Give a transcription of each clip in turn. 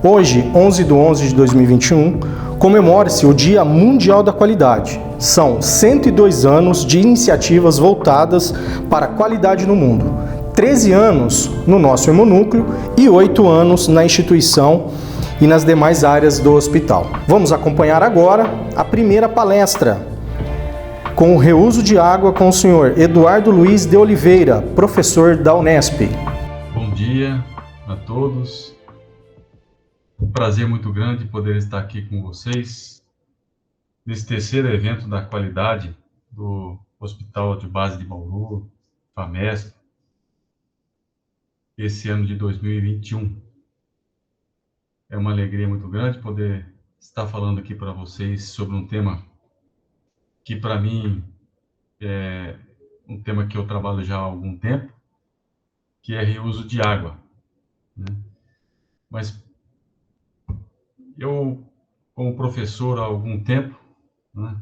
Hoje, 11/11/2021, comemora-se o Dia Mundial da Qualidade. São 102 anos de iniciativas voltadas para a qualidade no mundo. 13 anos no nosso hemonúcleo e 8 anos na instituição e nas demais áreas do hospital. Vamos acompanhar agora a primeira palestra com o reuso de água com o senhor Eduardo Luiz de Oliveira, professor da Unesp. Bom dia a todos. Um prazer muito grande poder estar aqui com vocês nesse terceiro evento da qualidade do Hospital de Base de Bauru, FAMESP, esse ano de 2021. É uma alegria muito grande poder estar falando aqui para vocês sobre um tema que, para mim, é um tema que eu trabalho já há algum tempo, que é reuso de água, né? Mas eu, como professor há algum tempo, né,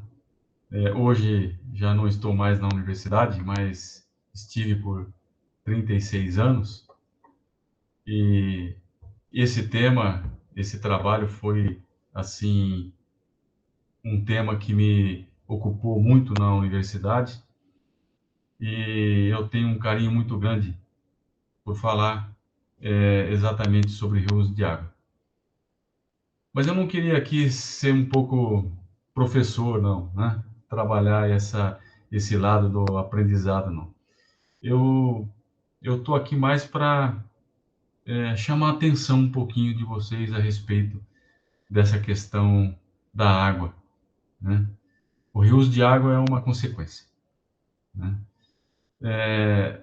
hoje já não estou mais na universidade, mas estive por 36 anos, e esse tema, esse trabalho foi, assim, um tema que me ocupou muito na universidade, e eu tenho um carinho muito grande por falar exatamente sobre reuso de água. Mas eu não queria aqui ser um pouco professor, não, né? Trabalhar esse lado do aprendizado, não. Eu estou aqui mais para chamar a atenção um pouquinho de vocês a respeito dessa questão da água, né? O reuso de água é uma consequência, né?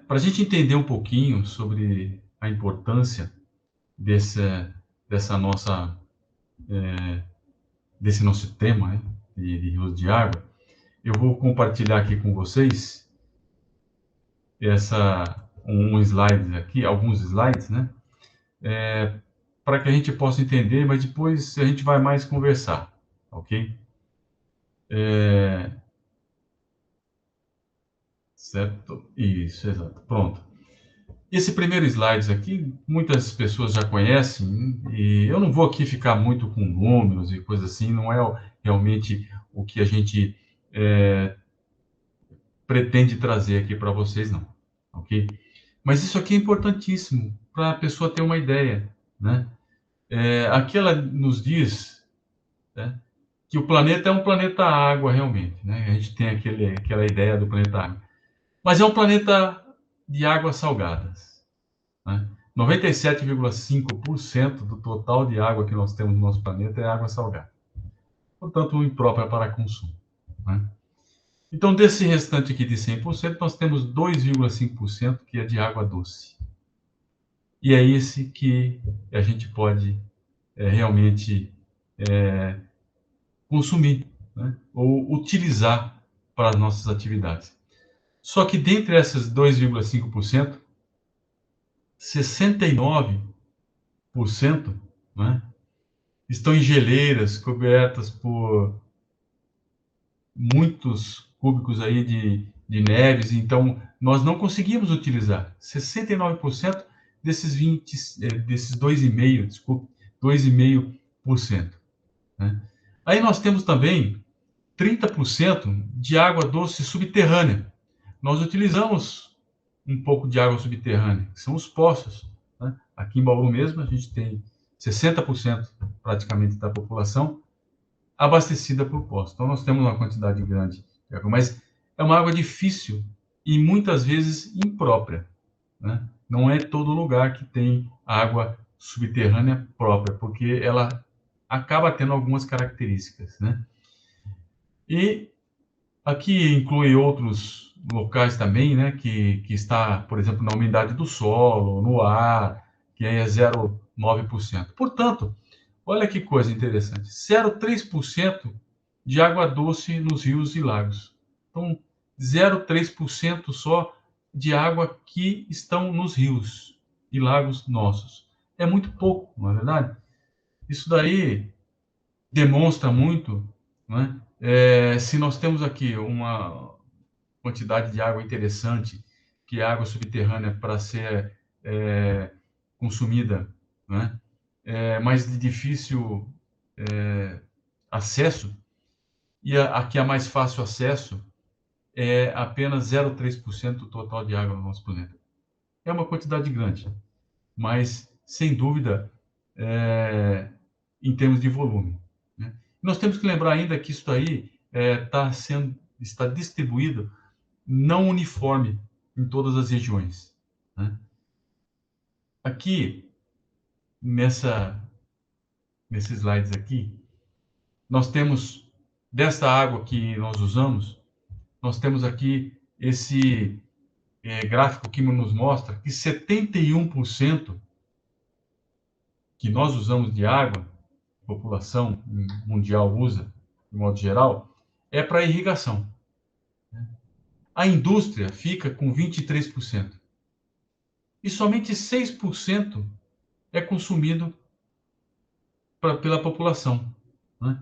Para a gente entender um pouquinho sobre a importância dessa nossa desse nosso tema, né, de reuso de água, eu vou compartilhar aqui com vocês slide aqui, alguns slides, né, para que a gente possa entender, mas depois a gente vai mais conversar, ok? Certo? Isso, exato. Pronto. Esse primeiro slide aqui, muitas pessoas já conhecem, e eu não vou aqui ficar muito com números e coisas assim, não é realmente o que a gente pretende trazer aqui para vocês, não, ok? Mas isso aqui é importantíssimo para a pessoa ter uma ideia, né? Aqui ela nos diz, né, que o planeta é um planeta água, realmente, né? A gente tem aquela ideia do planeta água. Mas é um planeta de águas salgadas, né? 97,5% do total de água que nós temos no nosso planeta é água salgada. Portanto, imprópria para consumo, né? Então, desse restante aqui de 100%, nós temos 2,5% que é de água doce. E é esse que a gente pode realmente consumir, né, ou utilizar para as nossas atividades. Só que dentre essas 2,5%, 69%, né, estão em geleiras cobertas por muitos cúbicos aí de neves, então nós não conseguimos utilizar 69% desses 2,5%, desculpe, 2,5%, né? Aí nós temos também 30% de água doce subterrânea. Nós utilizamos um pouco de água subterrânea, que são os poços, né? Aqui em Bauru mesmo, a gente tem 60% praticamente da população abastecida por poços. Então, nós temos uma quantidade grande de água, mas é uma água difícil e muitas vezes imprópria, né? Não é todo lugar que tem água subterrânea própria, porque ela acaba tendo algumas características, né? E aqui inclui outros locais também, né, que está, por exemplo, na umidade do solo, no ar, que é 0,9%. Portanto, olha que coisa interessante, 0,3% de água doce nos rios e lagos. Então, 0,3% só de água que estão nos rios e lagos nossos. É muito pouco, não é verdade? Isso daí demonstra muito, né? Se nós temos aqui uma quantidade de água interessante, que é água subterrânea para ser consumida, né, mais de difícil acesso, e a que é mais fácil acesso é apenas 0,3% do total de água no nosso planeta. É uma quantidade grande, mas, sem dúvida, em termos de volume, né? Nós temos que lembrar ainda que isso aí está distribuído não uniforme em todas as regiões, né? Aqui, nesses slides aqui, nós temos, desta água que nós usamos, nós temos aqui esse gráfico que nos mostra que 71% que nós usamos de água, a população mundial usa, de modo geral, é para irrigação. A indústria fica com 23%. E somente 6% é consumido pela população, né?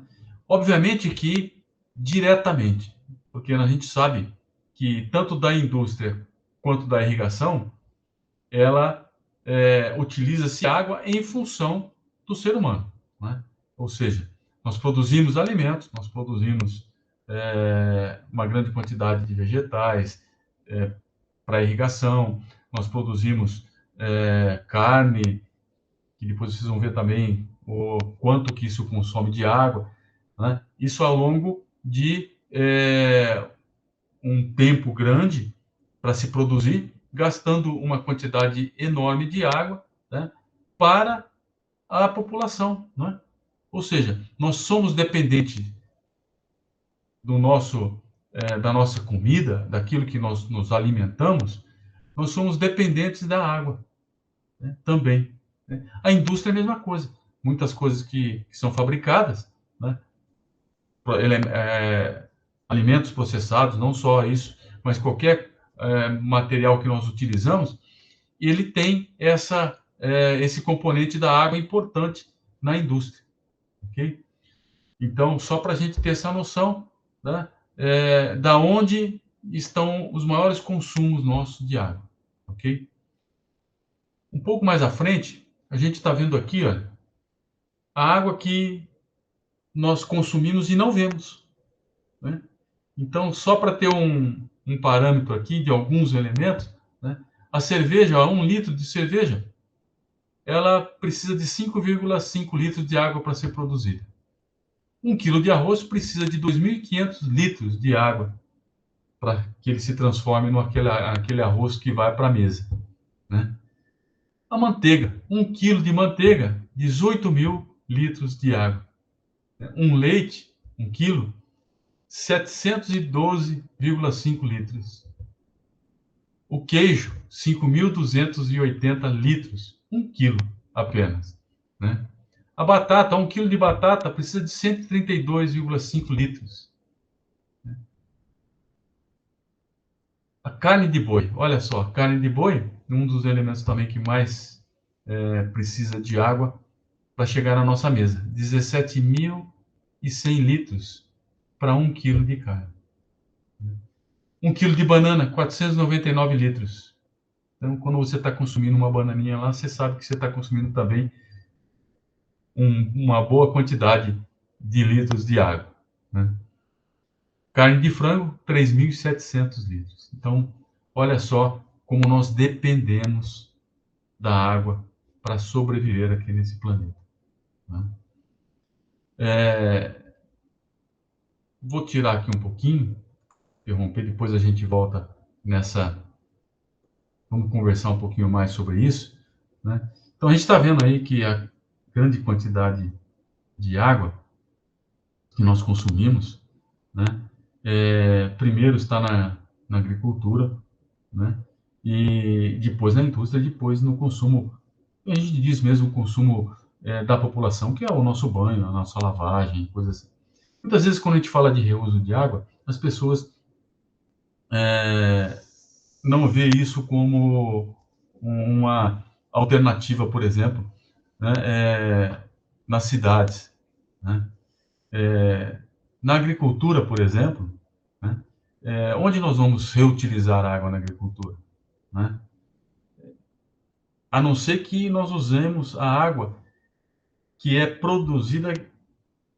Obviamente que diretamente, porque a gente sabe que tanto da indústria quanto da irrigação, ela utiliza-se água em função do ser humano, né? Ou seja, nós produzimos alimentos, nós produzimos uma grande quantidade de vegetais para irrigação, nós produzimos carne, que depois vocês vão ver também o quanto que isso consome de água, né? Isso ao longo de um tempo grande para se produzir, gastando uma quantidade enorme de água, né, para a população, né? Ou seja, nós somos dependentes da nossa comida, daquilo que nós nos alimentamos, nós somos dependentes da água, né, também, né? A indústria é a mesma coisa. Muitas coisas que são fabricadas, né, alimentos processados, não só isso, mas qualquer material que nós utilizamos, ele tem esse componente da água importante na indústria, ok? Então, só para a gente ter essa noção, né, da onde estão os maiores consumos nossos de água, ok? Um pouco mais à frente, a gente está vendo aqui, olha, a água que nós consumimos e não vemos, né? Então, só para ter um parâmetro aqui de alguns elementos, né, a cerveja, 1 litro de cerveja, ela precisa de 5,5 litros de água para ser produzida. 1 quilo de arroz precisa de 2.500 litros de água para que ele se transforme naquele arroz que vai para a mesa, né? A manteiga, 1 quilo de manteiga, 18.000 litros de água. Um leite, 1 quilo, 712,5 litros. O queijo, 5.280 litros, 1 quilo apenas, né? A batata, 1 quilo de batata precisa de 132,5 litros. A carne de boi, olha só, a carne de boi, um dos elementos também que mais precisa de água para chegar à nossa mesa. 17.100 litros para 1 quilo de carne. 1 quilo de banana, 499 litros. Então, quando você está consumindo uma bananinha lá, você sabe que você está consumindo também uma boa quantidade de litros de água, né? Carne de frango, 3.700 litros. Então, olha só como nós dependemos da água para sobreviver aqui nesse planeta, né? Vou tirar aqui um pouquinho, interromper, depois a gente volta vamos conversar um pouquinho mais sobre isso, né? Então, a gente está vendo aí que a grande quantidade de água que nós consumimos, né, primeiro está na agricultura, né, e depois na indústria, depois no consumo, a gente diz mesmo o consumo da população, que é o nosso banho, a nossa lavagem, coisas assim. Muitas vezes, quando a gente fala de reuso de água, as pessoas não vê isso como uma alternativa, por exemplo, né, nas cidades, né? Na agricultura, por exemplo, né, onde nós vamos reutilizar a água na agricultura, né? A não ser que nós usemos a água que é produzida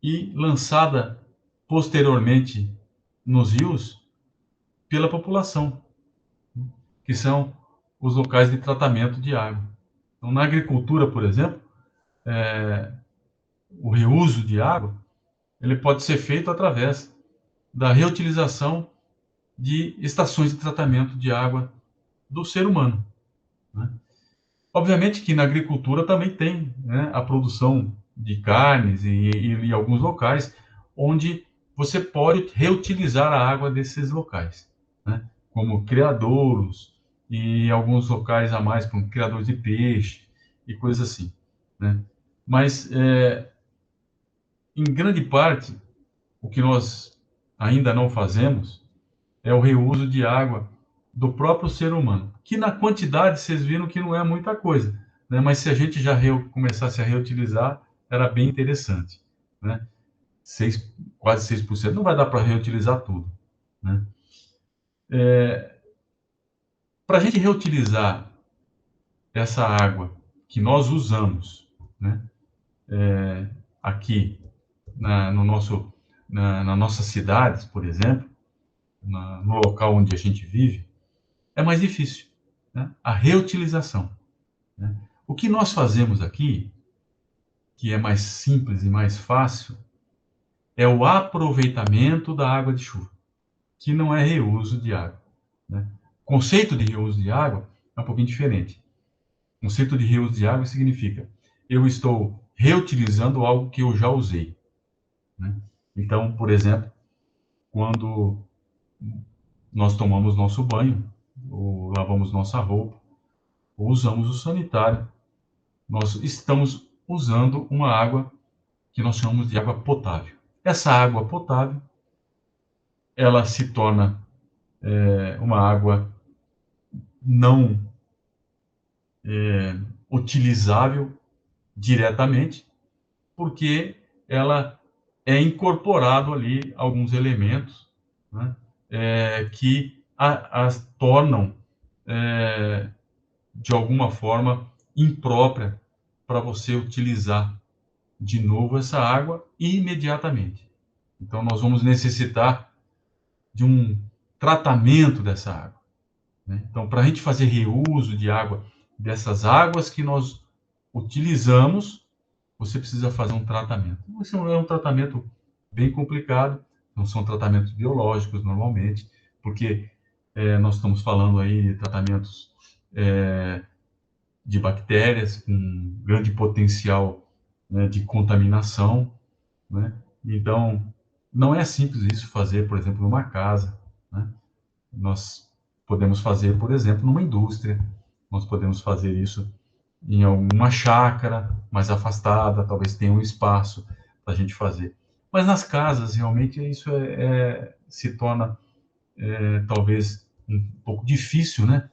e lançada posteriormente nos rios pela população, que são os locais de tratamento de água. Então, na agricultura, por exemplo, o reuso de água ele pode ser feito através da reutilização de estações de tratamento de água do ser humano, né? Obviamente que na agricultura também tem, né, a produção de carnes e alguns locais onde você pode reutilizar a água desses locais, né? Como criadouros e alguns locais a mais, como criadores de peixe e coisas assim, né? Mas, em grande parte, o que nós ainda não fazemos é o reuso de água do próprio ser humano, que na quantidade vocês viram que não é muita coisa, né? Mas se a gente já começasse a reutilizar, era bem interessante, né? Quase 6% não vai dar para reutilizar tudo, né? Para a gente reutilizar essa água que nós usamos, né, aqui no nosso, na nossas cidades, por exemplo, no local onde a gente vive, é mais difícil, né? A reutilização, né? O que nós fazemos aqui, que é mais simples e mais fácil, é o aproveitamento da água de chuva, que não é reuso de água, né? O conceito de reuso de água é um pouquinho diferente. O conceito de reuso de água significa eu estou reutilizando algo que eu já usei, né? Então, por exemplo, quando nós tomamos nosso banho, ou lavamos nossa roupa, ou usamos o sanitário, nós estamos usando uma água que nós chamamos de água potável. Essa água potável, ela se torna uma água não utilizável diretamente, porque ela é incorporado ali alguns elementos, né, que as tornam, de alguma forma, imprópria para você utilizar de novo essa água imediatamente. Então, nós vamos necessitar de um tratamento dessa água, né? Então, para a gente fazer reuso de água, dessas águas que nós utilizamos, você precisa fazer um tratamento. Esse é um tratamento bem complicado, não são tratamentos biológicos normalmente, porque nós estamos falando aí de tratamentos de bactérias com grande potencial, né, de contaminação, né? Então, não é simples isso fazer, por exemplo, numa casa, né? Nós podemos fazer, por exemplo, numa indústria, nós podemos fazer isso em alguma chácara mais afastada, talvez tenha um espaço para a gente fazer. Mas nas casas, realmente, isso se torna, talvez, um pouco difícil, né?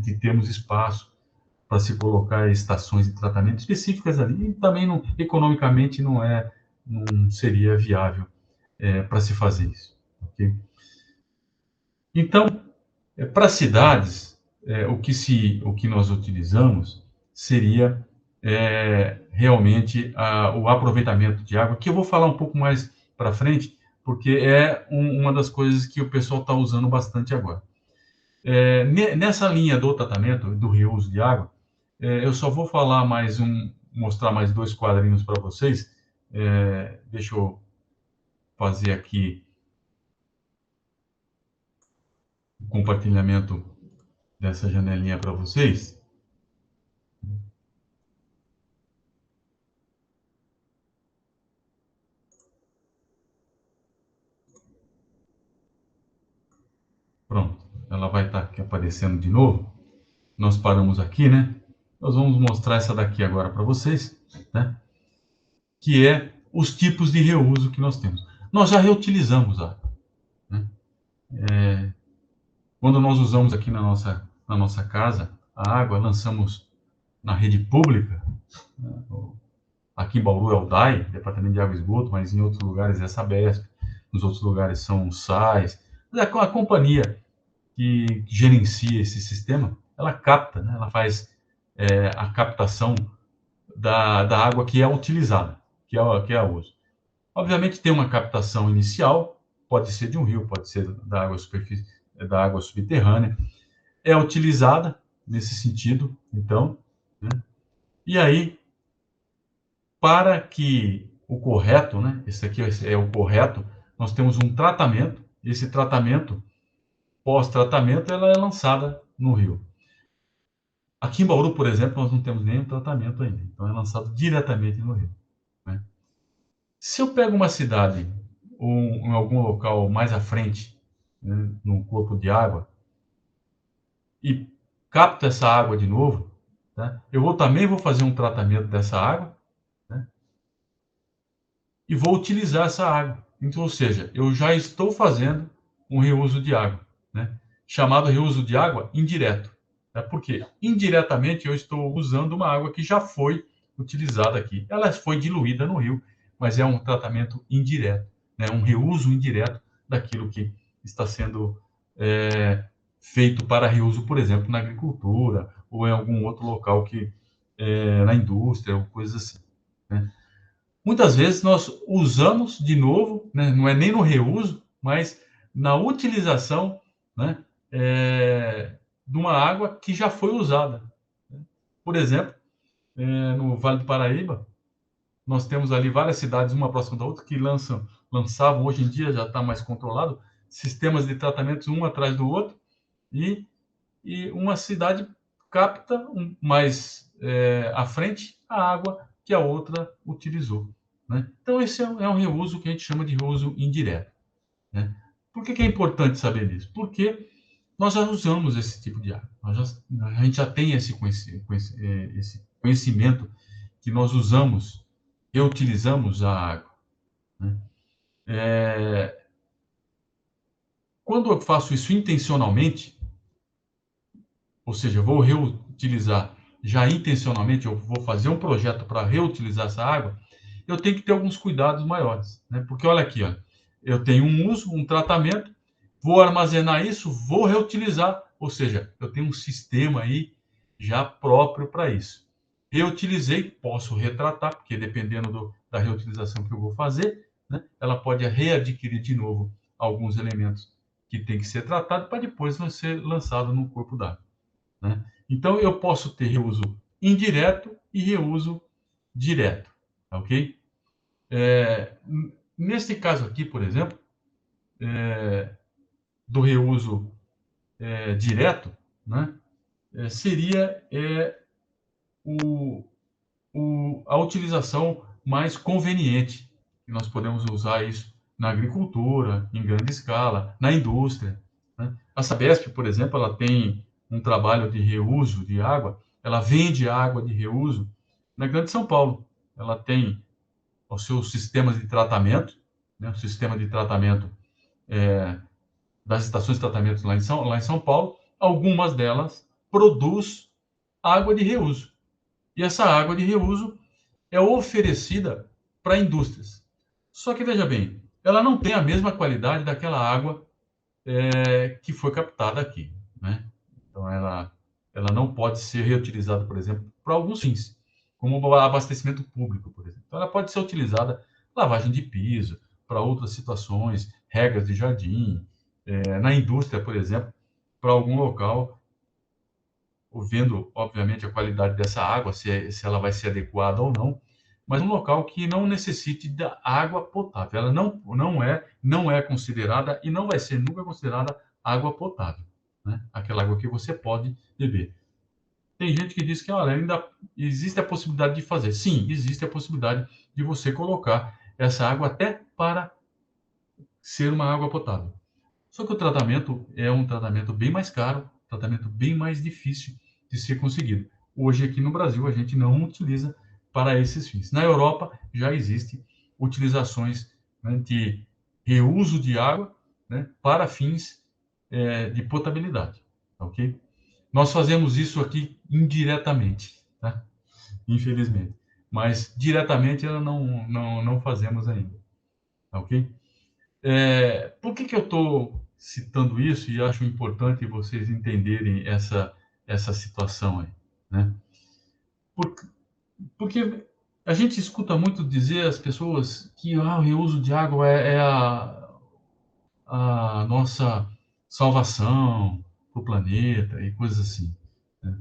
De termos espaço para se colocar estações de tratamento específicas ali, e também economicamente não seria viável para se fazer isso. Okay? Então, para cidades, o que nós utilizamos seria realmente o aproveitamento de água, que eu vou falar um pouco mais para frente, porque é uma das coisas que o pessoal está usando bastante agora. Nessa linha do tratamento, do reuso de água, eu só vou falar mostrar mais 2 quadrinhos para vocês. Deixa eu fazer aqui o compartilhamento dessa janelinha para vocês. Pronto, ela vai estar aqui aparecendo de novo. Nós paramos aqui, né? Nós vamos mostrar essa daqui agora para vocês, né? Que é os tipos de reuso que nós temos. Nós já reutilizamos água, né? Quando nós usamos aqui na nossa casa a água, lançamos na rede pública, né? Aqui em Bauru é o DAI, Departamento de Água e Esgoto, mas em outros lugares é Sabesp, nos outros lugares são SAIs. A companhia que gerencia esse sistema, ela capta, né? Ela faz a captação da água que é utilizada, que é a uso. Obviamente tem uma captação inicial, pode ser de um rio, pode ser da água subterrânea, é utilizada nesse sentido, então, né? E aí, para que o correto, né? Esse aqui é o correto, nós temos um tratamento, esse tratamento, pós-tratamento, ela é lançada no rio. Aqui em Bauru, por exemplo, nós não temos nenhum tratamento ainda, então é lançado diretamente no rio, né? Se eu pego uma cidade ou em algum local mais à frente, né, num corpo de água, e capto essa água de novo, tá? Também vou fazer um tratamento dessa água, né, e vou utilizar essa água. Então, ou seja, eu já estou fazendo um reuso de água, né, chamado reuso de água indireto. Né? Por quê? Indiretamente eu estou usando uma água que já foi utilizada aqui. Ela foi diluída no rio, mas é um tratamento indireto, né, um reuso indireto daquilo que está sendo feito para reuso, por exemplo, na agricultura ou em algum outro local que na indústria ou coisas assim, né? Muitas vezes nós usamos de novo, né, não é nem no reuso, mas na utilização, né, de uma água que já foi usada. Por exemplo, no Vale do Paraíba, nós temos ali várias cidades, uma próxima da outra, que lançavam, hoje em dia já está mais controlado, sistemas de tratamentos um atrás do outro, e uma cidade capta mais à frente a água que a outra utilizou, né? Então, esse é um reuso que a gente chama de reuso indireto, né? Por que é importante saber disso? Porque nós já usamos esse tipo de água. A gente já tem esse conhecimento que nós usamos, reutilizamos a água, né? Quando eu faço isso intencionalmente, ou seja, eu vou reutilizar já intencionalmente, eu vou fazer um projeto para reutilizar essa água, eu tenho que ter alguns cuidados maiores, né? Porque olha aqui, ó, eu tenho um uso, um tratamento, vou armazenar isso, vou reutilizar, ou seja, eu tenho um sistema aí já próprio para isso. Reutilizei, posso retratar, porque dependendo da reutilização que eu vou fazer, né, ela pode readquirir de novo alguns elementos que tem que ser tratado para depois ser lançado no corpo d'água, né? Então, eu posso ter reuso indireto e reuso direto, ok? Neste caso aqui, por exemplo, do reuso direto, né, seria o, a utilização mais conveniente, que nós podemos usar isso na agricultura, em grande escala, na indústria, né? A Sabesp, por exemplo, ela tem um trabalho de reuso de água, ela vende água de reuso na Grande São Paulo. Ela tem os seus sistemas de tratamento, né? O sistema de tratamento das estações de tratamento lá em São Paulo, algumas delas produz água de reuso. E essa água de reuso é oferecida para indústrias. Só que, veja bem, ela não tem a mesma qualidade daquela água que foi captada aqui, né? Então, ela não pode ser reutilizada, por exemplo, para alguns fins, como o abastecimento público, por exemplo. Então, ela pode ser utilizada para lavagem de piso, para outras situações, regras de jardim, na indústria, por exemplo, para algum local, vendo, obviamente, a qualidade dessa água, se ela vai ser adequada ou não, mas um local que não necessite da água potável. Ela não é considerada e não vai ser nunca considerada água potável, né? Aquela água que você pode beber. Tem gente que diz que olha, ainda existe a possibilidade de fazer. Sim, existe a possibilidade de você colocar essa água até para ser uma água potável. Só que o tratamento é um tratamento bem mais caro, um tratamento bem mais difícil de ser conseguido. Hoje, aqui no Brasil, a gente não utiliza para esses fins. Na Europa, já existem utilizações, né, de reuso de água, né, para fins de potabilidade, ok? Nós fazemos isso aqui indiretamente, tá? Infelizmente. Mas diretamente não fazemos ainda, ok? Por que eu estou citando isso e acho importante vocês entenderem essa situação aí, né? Por, Porque a gente escuta muito dizer as pessoas que o reuso de água é a nossa salvação para o planeta e coisas assim, né?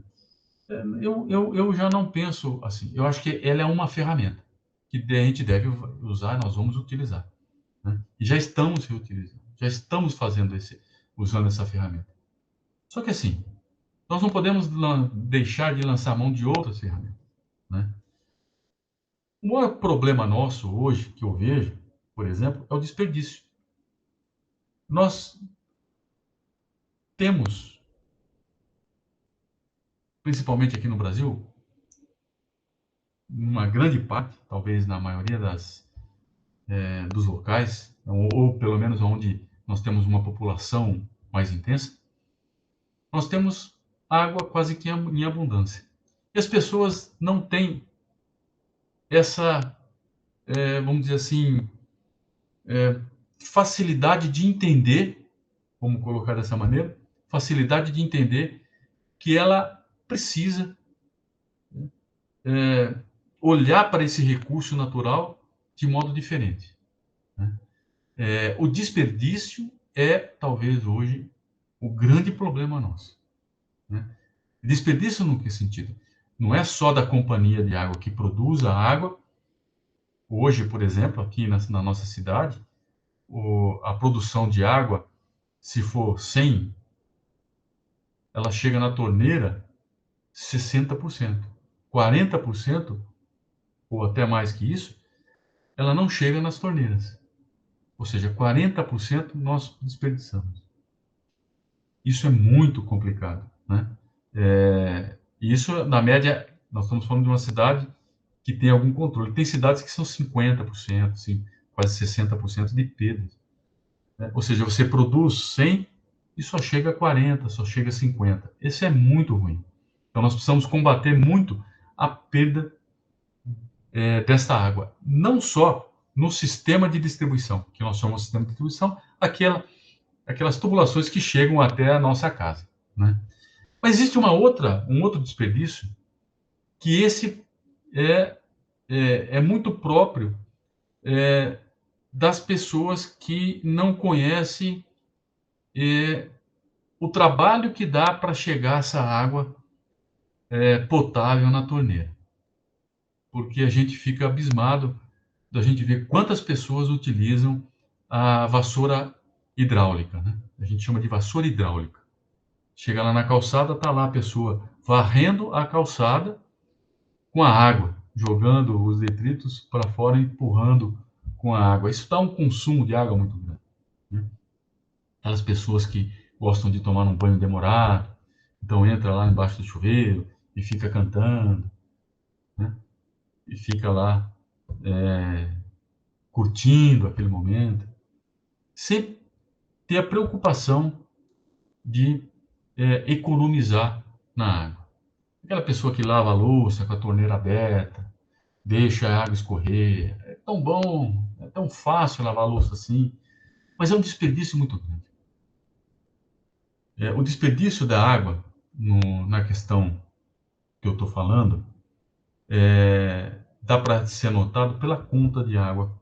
Eu já não penso assim. Eu acho que ela é uma ferramenta que a gente deve usar, nós vamos utilizar, né? E já estamos reutilizando, já estamos usando essa ferramenta. Só que assim, nós não podemos deixar de lançar mão de outras ferramentas, né? O maior problema nosso hoje, que eu vejo, por exemplo, é o desperdício. Nós temos, principalmente aqui no Brasil, uma grande parte, talvez na maioria dos locais, ou pelo menos onde nós temos uma população mais intensa, nós temos água quase que em abundância. E as pessoas não têm essa, vamos dizer assim, facilidade de entender, vamos colocar dessa maneira, facilidade de entender que ela precisa é, olhar para esse recurso natural de modo diferente, né? O desperdício é, talvez hoje, o grande problema nosso, né? Desperdício no que sentido? Não é só da companhia de água que produz a água. Hoje, por exemplo, aqui na nossa cidade, a produção de água, se for 100, ela chega na torneira 60%. 40%, ou até mais que isso, ela não chega nas torneiras. Ou seja, 40% nós desperdiçamos. Isso é muito complicado, né? Isso, na média, nós estamos falando de uma cidade que tem algum controle. Tem cidades que são 50%, assim, quase 60% de perdas, né? Ou seja, você produz 100 e só chega a 40, só chega a 50. Isso é muito ruim. Então, nós precisamos combater muito a perda desta água. Não só no sistema de distribuição, que nós chamamos de sistema de distribuição, aquelas tubulações que chegam até a nossa casa, né? Mas existe um outro desperdício que esse é, é muito próprio das pessoas que não conhecem o trabalho que dá para chegar essa água potável na torneira. Porque a gente fica abismado da gente ver quantas pessoas utilizam a vassoura hidráulica, né? A gente chama de vassoura hidráulica. Chega lá na calçada, tá lá a pessoa varrendo a calçada com a água, jogando os detritos para fora, empurrando com a água. Isso dá um consumo de água muito grande, né? Aquelas pessoas que gostam de tomar um banho demorado, então entra lá embaixo do chuveiro e fica cantando, né? E fica lá curtindo aquele momento, sem ter a preocupação de economizar na água. Aquela pessoa que lava a louça com a torneira aberta, deixa a água escorrer. É tão bom, é tão fácil lavar a louça assim, mas é um desperdício muito grande. O desperdício da água, na questão que eu estou falando, dá para ser notado pela conta de água.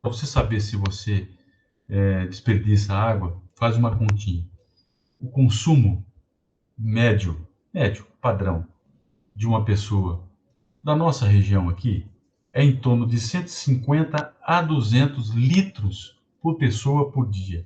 Para você saber se você desperdiça água, faz uma continha. O consumo médio, padrão, de uma pessoa da nossa região aqui é em torno de 150 a 200 litros por pessoa por dia.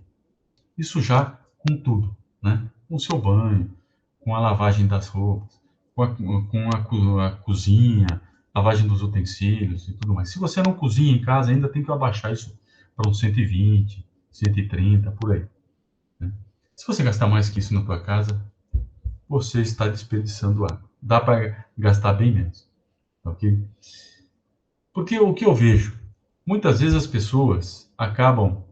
Isso já com tudo, né? Com o seu banho, com a lavagem das roupas, com a cozinha, lavagem dos utensílios e tudo mais. Se você não cozinha em casa, ainda tem que abaixar isso para uns 120, 130, por aí, né? Se você gastar mais que isso na tua casa, você está desperdiçando água. Dá para gastar bem menos, ok? Porque o que eu vejo, muitas vezes as pessoas acabam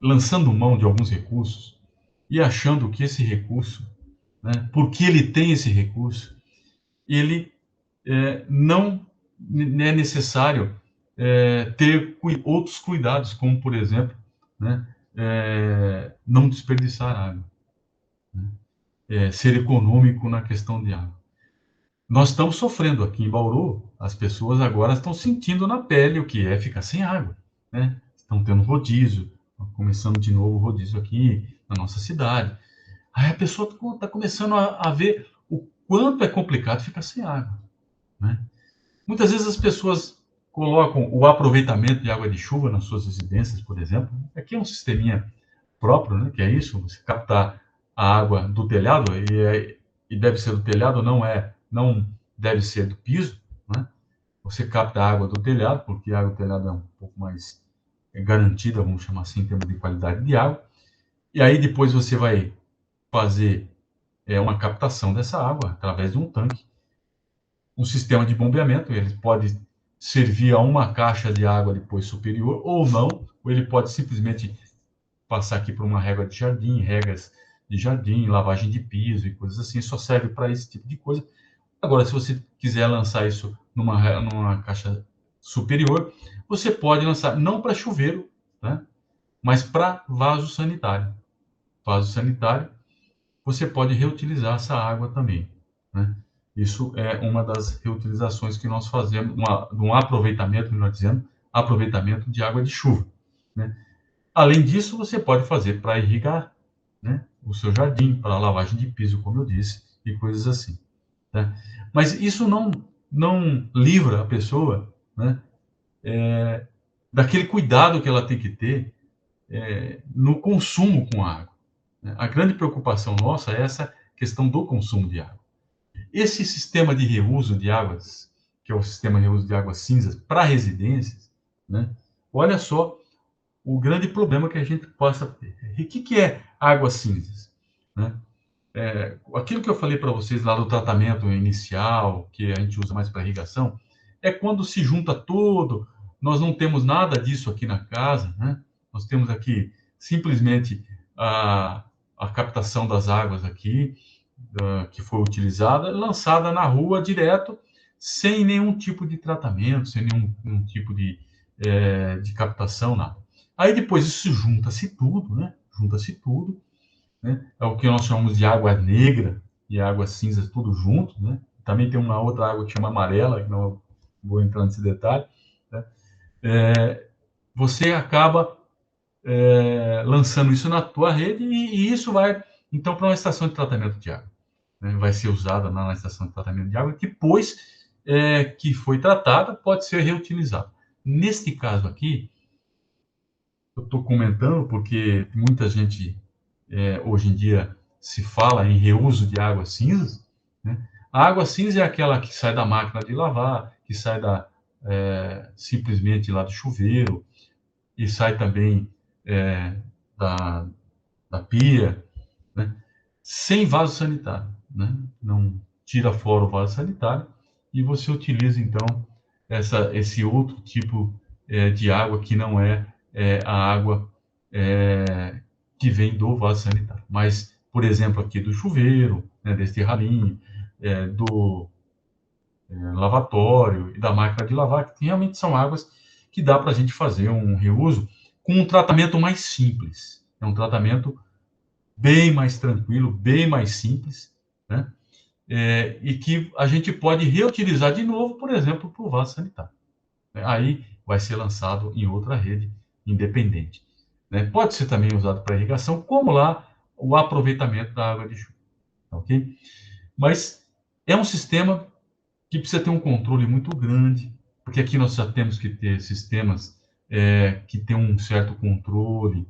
lançando mão de alguns recursos e achando que esse recurso, né, porque ele tem esse recurso, ele não é necessário ter outros cuidados, como, por exemplo, né, não desperdiçar água, né, ser econômico na questão de água. nós estamos sofrendo aqui em Bauru, as pessoas agora estão sentindo na pele o que é ficar sem água, né? Estão tendo rodízio, começando de novo o rodízio aqui na nossa cidade. Aí a pessoa está começando a ver o quanto é complicado ficar sem água, né? Muitas vezes as pessoas colocam o aproveitamento de água de chuva nas suas residências, por exemplo. Aqui é um sisteminha próprio, né? Que é isso, você captar a água do telhado, e deve ser do telhado, não deve ser do piso, né? Você capta a água do telhado, porque a água do telhado é um pouco mais garantida, vamos chamar assim, em termos de qualidade de água. E aí depois você vai fazer uma captação dessa água através de um tanque. Um sistema de bombeamento, ele pode servir a uma caixa de água depois superior, ou não, ou ele pode simplesmente passar aqui por uma régua de jardim, regras de jardim, lavagem de piso e coisas assim, só serve para esse tipo de coisa. Agora, se você quiser lançar isso numa caixa superior, você pode lançar não para chuveiro, né, mas para vaso sanitário. Vaso sanitário, você pode reutilizar essa água também, né? Isso é uma das reutilizações que nós fazemos, um aproveitamento, melhor dizendo, aproveitamento de água de chuva, né? Além disso, você pode fazer para irrigar, né, o seu jardim, para lavagem de piso, como eu disse, e coisas assim, né? Mas isso não livra a pessoa, né, daquele cuidado que ela tem que ter no consumo com a água, né? A grande preocupação nossa é essa questão do consumo de água. Esse sistema de reuso de águas, que é o sistema de reuso de águas cinzas para residências, né, olha só o grande problema que a gente possa ter. E o que é águas cinzas, né? Aquilo que eu falei para vocês lá do tratamento inicial, que a gente usa mais para irrigação, é quando se junta tudo, nós não temos nada disso aqui na casa, né? Nós temos aqui simplesmente a captação das águas aqui, que foi utilizada, lançada na rua direto, sem nenhum tipo de tratamento, sem nenhum tipo de captação, nada. Aí depois isso junta-se tudo, né? Junta-se tudo, né? É o que nós chamamos de água negra e água cinza, tudo junto, né? Também tem uma outra água que chama amarela, que não vou entrar nesse detalhe, né? Você acaba lançando isso na tua rede e isso vai, então, para uma estação de tratamento de água, né? Vai ser usada na estação de tratamento de água, que depois que foi tratada, pode ser reutilizada. Neste caso aqui, eu estou comentando porque muita gente hoje em dia se fala em reuso de águas cinzas, né? A água cinza é aquela que sai da máquina de lavar, que sai simplesmente lá do chuveiro, e sai também da, da pia, né? Sem vaso sanitário, né? Não tira fora o vaso sanitário e você utiliza, então, esse outro tipo de água que não é a água que vem do vaso sanitário. Mas, por exemplo, aqui do chuveiro, né, desse ralinho, do lavatório e da máquina de lavar, que realmente são águas que dá para a gente fazer um reuso com um tratamento mais simples. É um tratamento bem mais tranquilo, bem mais simples, né? E que a gente pode reutilizar de novo, por exemplo, para o vaso sanitário. Aí vai ser lançado em outra rede independente, né? Pode ser também usado para irrigação, como lá o aproveitamento da água de chuva, ok? Mas é um sistema que precisa ter um controle muito grande, porque aqui nós já temos que ter sistemas que têm um certo controle.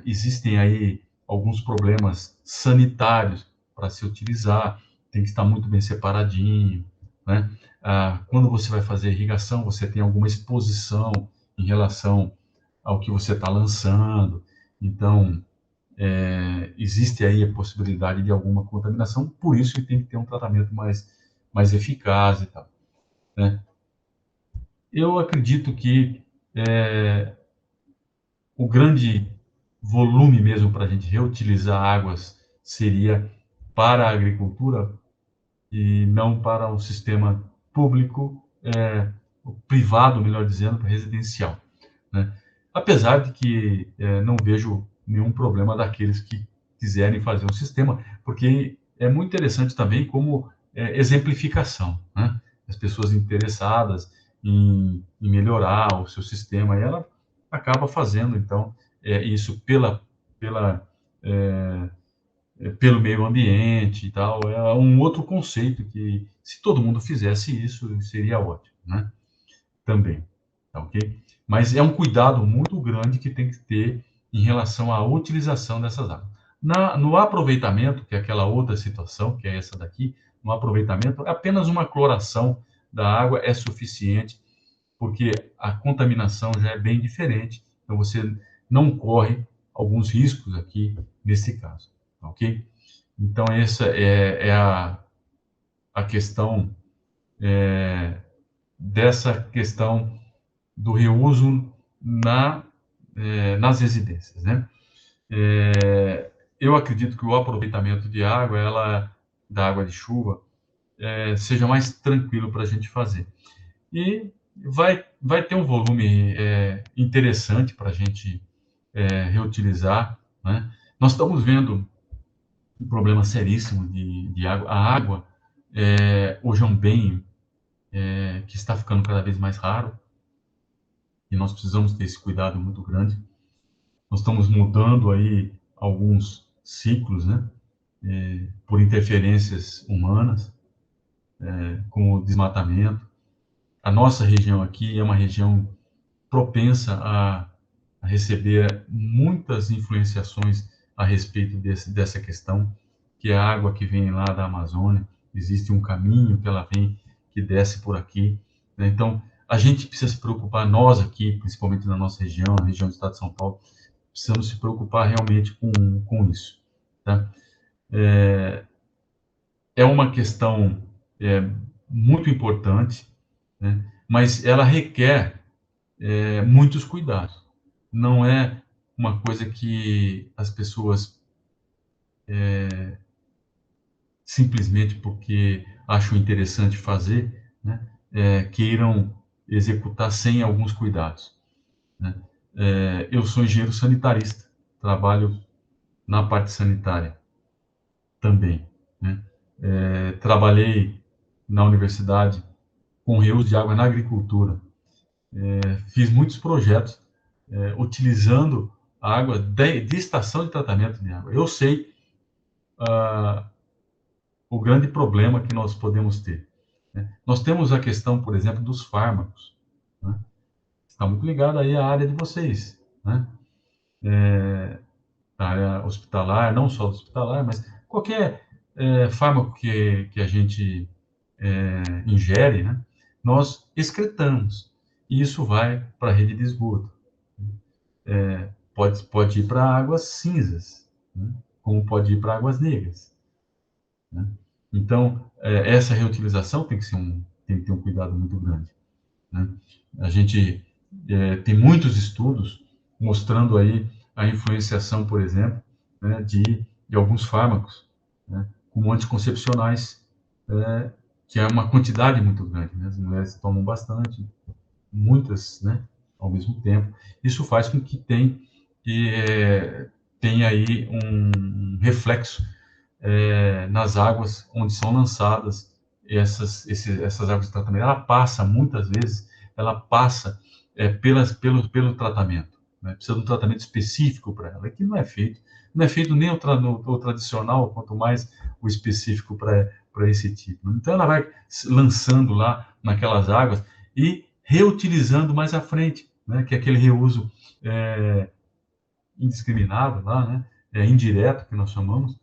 Existem aí alguns problemas sanitários para se utilizar, tem que estar muito bem separadinho, né? Quando você vai fazer irrigação, você tem alguma exposição em relação ao que você está lançando, então existe aí a possibilidade de alguma contaminação, por isso que tem que ter um tratamento mais eficaz e tal, né? Eu acredito que o grande volume mesmo para a gente reutilizar águas seria para a agricultura e não para um sistema público, privado, melhor dizendo, residencial, né? Apesar de que não vejo nenhum problema daqueles que quiserem fazer um sistema, porque é muito interessante também como exemplificação, né? As pessoas interessadas em melhorar o seu sistema, e ela acaba fazendo, então, isso pelo meio ambiente e tal. É um outro conceito que, se todo mundo fizesse isso, seria ótimo, né? Também, tá ok? Mas é um cuidado muito grande que tem que ter em relação à utilização dessas águas. No aproveitamento, que é aquela outra situação, que é essa daqui, no aproveitamento, apenas uma cloração da água é suficiente, porque a contaminação já é bem diferente, então você não corre alguns riscos aqui nesse caso, tá ok? Então, essa é a questão, dessa questão do reuso nas residências, né? Eu acredito que o aproveitamento de água, da água de chuva, seja mais tranquilo para a gente fazer. E vai ter um volume interessante para a gente reutilizar, né? Nós estamos vendo um problema seríssimo de água. A água hoje é um bem que está ficando cada vez mais raro, e nós precisamos ter esse cuidado muito grande. Nós estamos mudando aí alguns ciclos, né? Por interferências humanas, com o desmatamento. A nossa região aqui é uma região propensa a receber muitas influenciações a respeito dessa questão, que é a água que vem lá da Amazônia. Existe um caminho que ela vem, que desce por aqui, né? Então, a gente precisa se preocupar, nós aqui, principalmente na nossa região, na região do estado de São Paulo, precisamos se preocupar realmente com isso, tá? É uma questão muito importante, né? Mas ela requer muitos cuidados. Não é uma coisa que as pessoas simplesmente porque acham interessante fazer, né, queiram executar sem alguns cuidados, né? Eu sou engenheiro sanitarista, trabalho na parte sanitária também, né? Trabalhei na universidade com reuso de água na agricultura. Fiz muitos projetos utilizando a água de estação de tratamento de água. Eu sei o grande problema que nós podemos ter, né? Nós temos a questão, por exemplo, dos fármacos, né? Está muito ligado aí à área de vocês, né? A área hospitalar, não só do hospitalar, mas qualquer fármaco que a gente ingere, né? Nós excretamos, e isso vai para a rede de esgoto. Pode ir para águas cinzas, né? Como pode ir para águas negras, né? Então, essa reutilização tem que ter um cuidado muito grande, né? A gente tem muitos estudos mostrando aí a influenciação, por exemplo, né, de alguns fármacos, né, como anticoncepcionais, que é uma quantidade muito grande, né? As mulheres tomam bastante, muitas, né, ao mesmo tempo. Isso faz com que tenha aí um reflexo nas águas onde são lançadas essas águas de tratamento. Ela passa, muitas vezes, pelo tratamento, né? Precisa de um tratamento específico para ela, que não é feito nem o tradicional, quanto mais o específico para esse tipo. Então, ela vai lançando lá naquelas águas e reutilizando mais à frente, né? Que é aquele reuso indiscriminado lá, né? Indireto, que nós chamamos,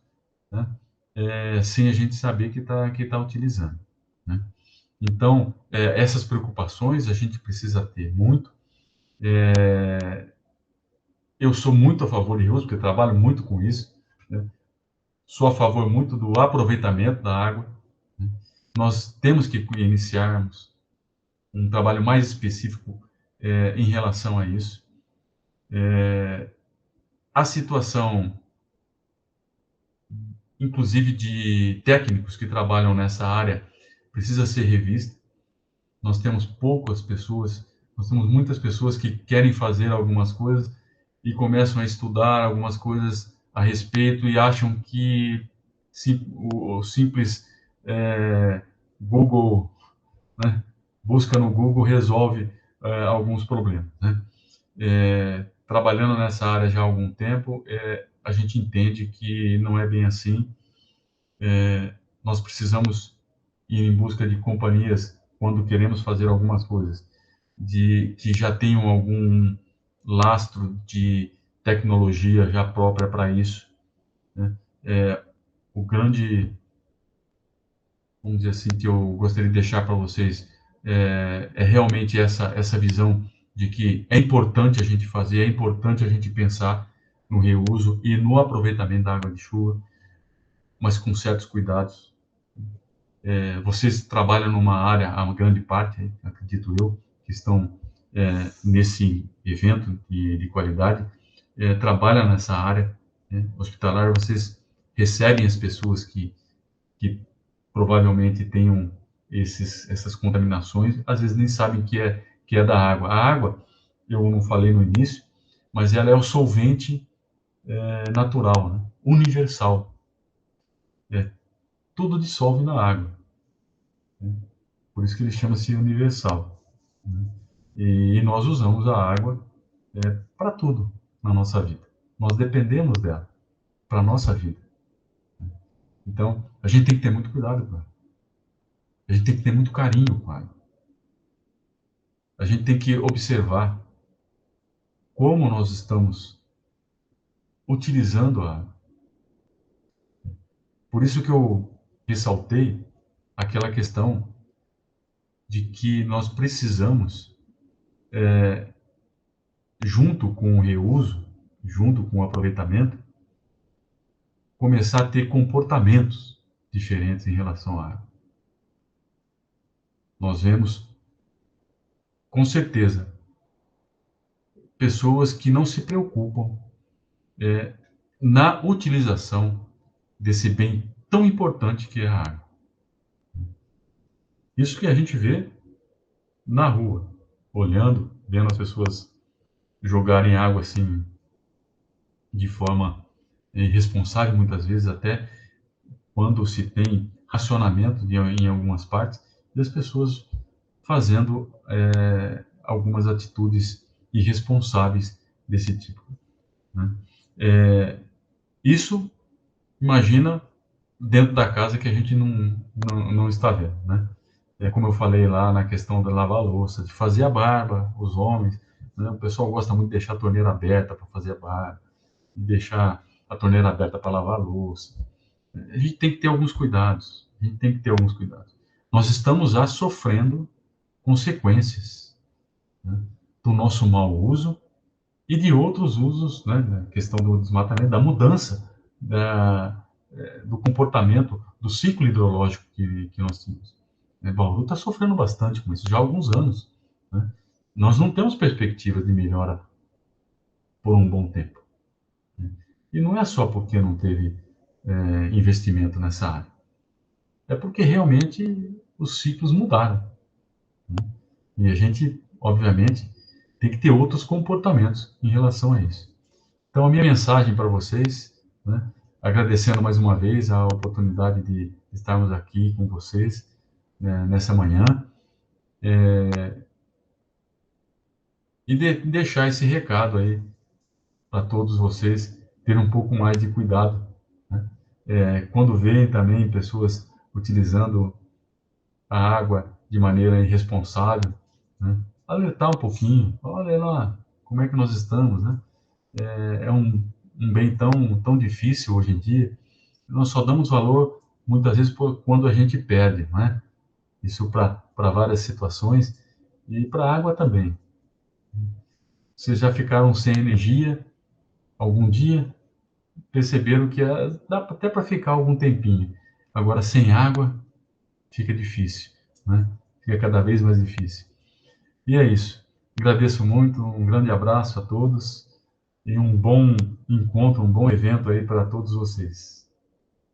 né? Sem a gente saber que tá utilizando, né? Então, essas preocupações a gente precisa ter muito. Eu sou muito a favor de reuso, porque trabalho muito com isso, né? Sou a favor muito do aproveitamento da água, né? Nós temos que iniciarmos um trabalho mais específico em relação a isso. A situação, inclusive, de técnicos que trabalham nessa área precisa ser revista. Nós temos muitas pessoas que querem fazer algumas coisas e começam a estudar algumas coisas a respeito e acham que o simples Google, né? Busca no Google resolve alguns problemas, né? Trabalhando nessa área já há algum tempo, a gente entende que não é bem assim. Nós precisamos ir em busca de companhias quando queremos fazer algumas coisas, que já tenham algum lastro de tecnologia já própria para isso, né? O grande, vamos dizer assim, que eu gostaria de deixar para vocês realmente essa visão de que é importante a gente fazer, é importante a gente pensar no reuso e no aproveitamento da água de chuva, mas com certos cuidados. Vocês trabalham numa área, a grande parte, acredito eu, que estão nesse evento de qualidade, trabalham nessa área, né, hospitalar. Vocês recebem as pessoas que provavelmente tenham essas contaminações, às vezes nem sabem que é da água. A água, eu não falei no início, mas ela é o solvente natural, né, universal. Tudo dissolve na água, né? Por isso que ele chama-se universal, né? E nós usamos a água para tudo na nossa vida. Nós dependemos dela para a nossa vida. Então, a gente tem que ter muito cuidado com ela. A gente tem que ter muito carinho com a água. A gente tem que observar como nós estamos utilizando a água. Por isso que eu ressaltei aquela questão de que nós precisamos, junto com o reuso, junto com o aproveitamento, começar a ter comportamentos diferentes em relação à água. Nós vemos, com certeza, pessoas que não se preocupam na utilização desse bem tão importante que é a água. Isso que a gente vê na rua, olhando, vendo as pessoas jogarem água assim de forma irresponsável, muitas vezes até quando se tem racionamento em algumas partes, e as pessoas fazendo algumas atitudes irresponsáveis desse tipo, né? Isso, imagina, dentro da casa que a gente não está vendo, né? Como eu falei lá na questão da lavar a louça, de fazer a barba, os homens, né? O pessoal gosta muito de deixar a torneira aberta para fazer a barba, de deixar a torneira aberta para lavar a louça. A gente tem que ter alguns cuidados, a gente tem que ter alguns cuidados. Nós estamos já sofrendo consequências, né, do nosso mau uso e de outros usos, né, da questão do desmatamento, da mudança do comportamento, do ciclo hidrológico que nós tínhamos. Bauru está sofrendo bastante com isso já há alguns anos, né? Nós não temos perspectiva de melhora por um bom tempo, né? E não é só porque não teve investimento nessa área, é porque realmente os ciclos mudaram, né? E a gente, obviamente, tem que ter outros comportamentos em relação a isso. Então, a minha mensagem para vocês, né, agradecendo mais uma vez a oportunidade de estarmos aqui com vocês, né, nessa manhã, e deixar esse recado aí para todos vocês, ter um pouco mais de cuidado, né? Quando veem também pessoas utilizando a água de maneira irresponsável, né, alertar um pouquinho, olha lá como é que nós estamos, né? É um bem tão difícil hoje em dia, nós só damos valor muitas vezes quando a gente perde, não é? Isso para várias situações e para a água também. Vocês já ficaram sem energia algum dia? Perceberam que dá até para ficar algum tempinho. Agora, sem água, fica difícil, né? Fica cada vez mais difícil. E é isso. Agradeço muito, um grande abraço a todos e um bom encontro, um bom evento aí para todos vocês.